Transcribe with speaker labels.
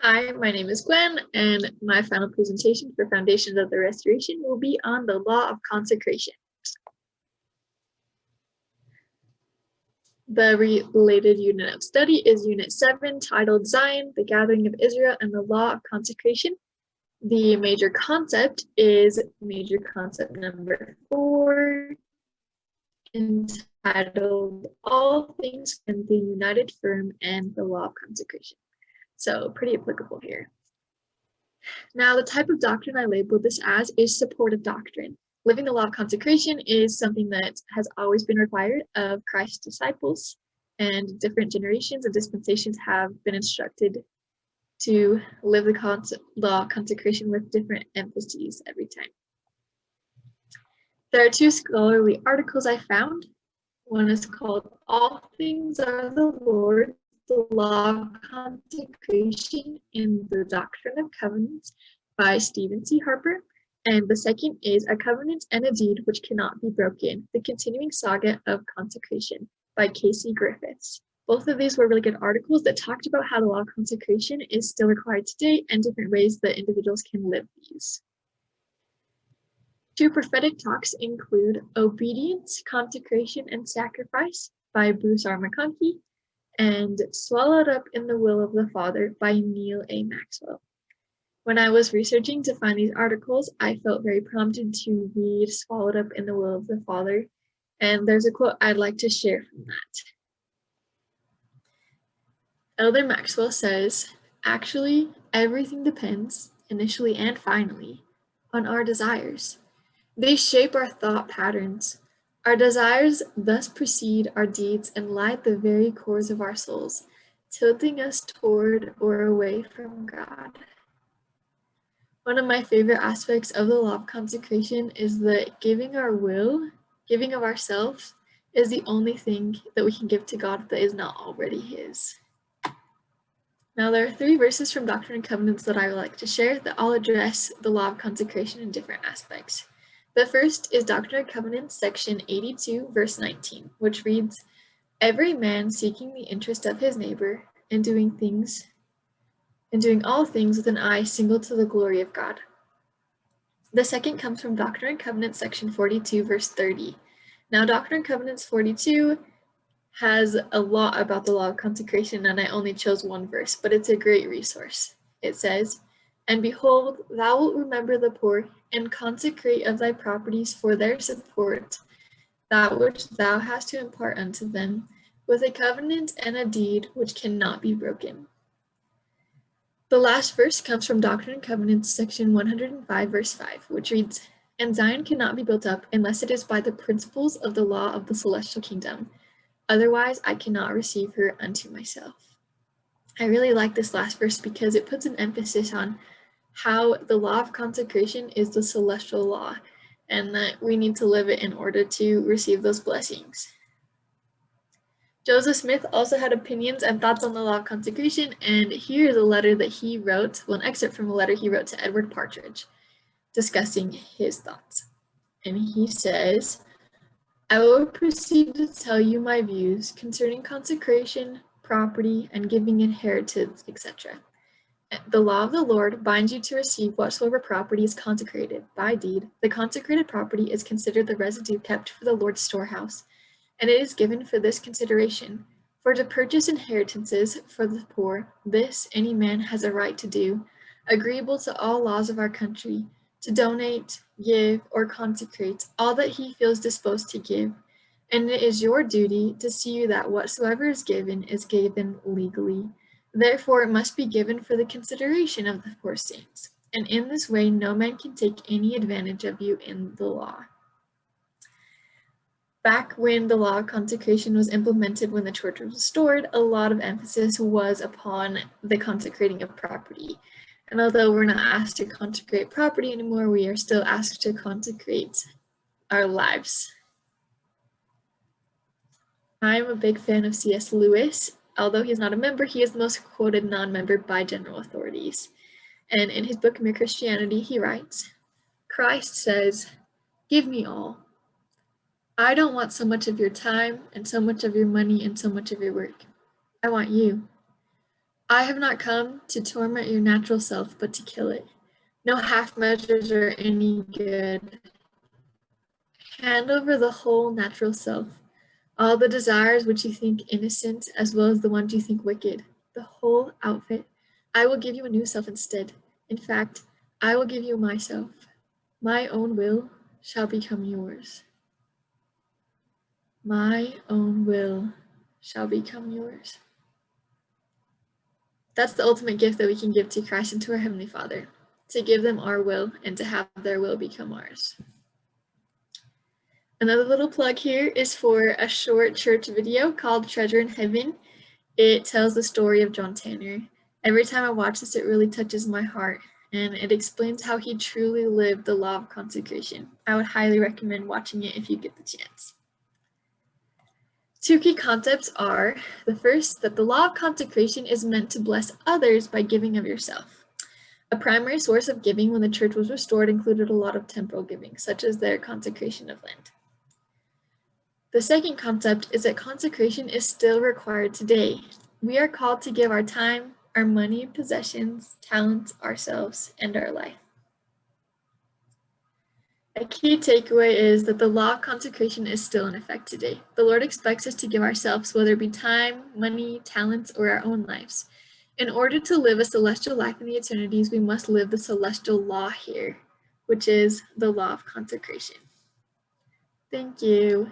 Speaker 1: Hi, my name is Gwen, and my final presentation for Foundations of the Restoration will be on the law of consecration. The related unit of study is Unit 7, titled Zion, the Gathering of Israel, and the Law of Consecration. The major concept is major concept number 4, entitled All Things in the United Firm and the Law of Consecration. So pretty applicable here. Now, the type of doctrine I labeled this as is supportive doctrine. Living the law of consecration is something that has always been required of Christ's disciples, and different generations and dispensations have been instructed to live the law of consecration with different emphases every time. There are 2 scholarly articles I found. One is called All Things Are the Lord, the Law of Consecration in the Doctrine of Covenants by Stephen C. Harper, and the second is A Covenant and a Deed Which Cannot Be Broken, the Continuing Saga of Consecration by Casey Griffiths. Both of these were really good articles that talked about how the law of consecration is still required today and different ways that individuals can live these. 2 prophetic talks include Obedience, Consecration, and Sacrifice by Bruce R. McConkie, and Swallowed Up in the Will of the Father by Neil A. Maxwell. When I was researching to find these articles, I felt very prompted to read Swallowed Up in the Will of the Father, and there's a quote I'd like to share from that. Elder Maxwell says, "Actually, everything depends, initially and finally, on our desires. They shape our thought patterns. Our desires thus precede our deeds and light the very cores of our souls, tilting us toward or away from God." One of my favorite aspects of the law of consecration is that giving of ourselves, is the only thing that we can give to God that is not already His. Now, there are 3 verses from Doctrine and Covenants that I would like to share that all address the law of consecration in different aspects. The first is Doctrine and Covenants, section 82, verse 19, which reads, "Every man seeking the interest of his neighbor, and doing all things with an eye single to the glory of God." The second comes from Doctrine and Covenants, section 42, verse 30. Now, Doctrine and Covenants 42 has a lot about the law of consecration, and I only chose 1 verse, but it's a great resource. It says, "And behold, thou wilt remember the poor, and consecrate of thy properties for their support, that which thou hast to impart unto them, with a covenant and a deed which cannot be broken." The last verse comes from Doctrine and Covenants, section 105, verse 5, which reads, "And Zion cannot be built up unless it is by the principles of the law of the celestial kingdom. Otherwise, I cannot receive her unto myself." I really like this last verse because it puts an emphasis on how the law of consecration is the celestial law, and that we need to live it in order to receive those blessings. Joseph Smith also had opinions and thoughts on the law of consecration, and here is a letter that he wrote, an excerpt from a letter he wrote to Edward Partridge, discussing his thoughts. And he says, "I will proceed to tell you my views concerning consecration, property, and giving inheritance, etc. The law of the Lord binds you to receive whatsoever property is consecrated by deed. The consecrated property is considered the residue kept for the Lord's storehouse, and it is given for this consideration. For to purchase inheritances for the poor, this any man has a right to do, agreeable to all laws of our country, to donate, give, or consecrate all that he feels disposed to give, and it is your duty to see that whatsoever is given legally. Therefore it must be given for the consideration of the poor saints, and in this way no man can take any advantage of you in the law." Back when the law of consecration was implemented when the church was restored, a lot of emphasis was upon the consecrating of property. And although we're not asked to consecrate property anymore, we are still asked to consecrate our lives. I'm a big fan of C.S. Lewis. Although he's not a member, he is the most quoted non-member by general authorities. And in his book, Mere Christianity, he writes, "Christ says, 'Give me all. I don't want so much of your time and so much of your money and so much of your work. I want you. I have not come to torment your natural self, but to kill it. No half measures are any good. Hand over the whole natural self, all the desires which you think innocent, as well as the ones you think wicked, the whole outfit. I will give you a new self instead. In fact, I will give you myself. My own will shall become yours. My own will shall become yours. That's the ultimate gift that we can give to Christ and to our Heavenly Father, to give them our will and to have their will become ours. Another little plug here is for a short church video called Treasure in Heaven. It tells the story of John Tanner. Every time I watch this, it really touches my heart, and it explains how he truly lived the law of consecration. I would highly recommend watching it if you get the chance. Two key concepts are, the first, that the law of consecration is meant to bless others by giving of yourself. A primary source of giving when the church was restored included a lot of temporal giving, such as their consecration of land. The second concept is that consecration is still required today. We are called to give our time, our money, possessions, talents, ourselves, and our life. A key takeaway is that the law of consecration is still in effect today. The Lord expects us to give ourselves, whether it be time, money, talents, or our own lives. In order to live a celestial life in the eternities, we must live the celestial law here, which is the law of consecration. Thank you.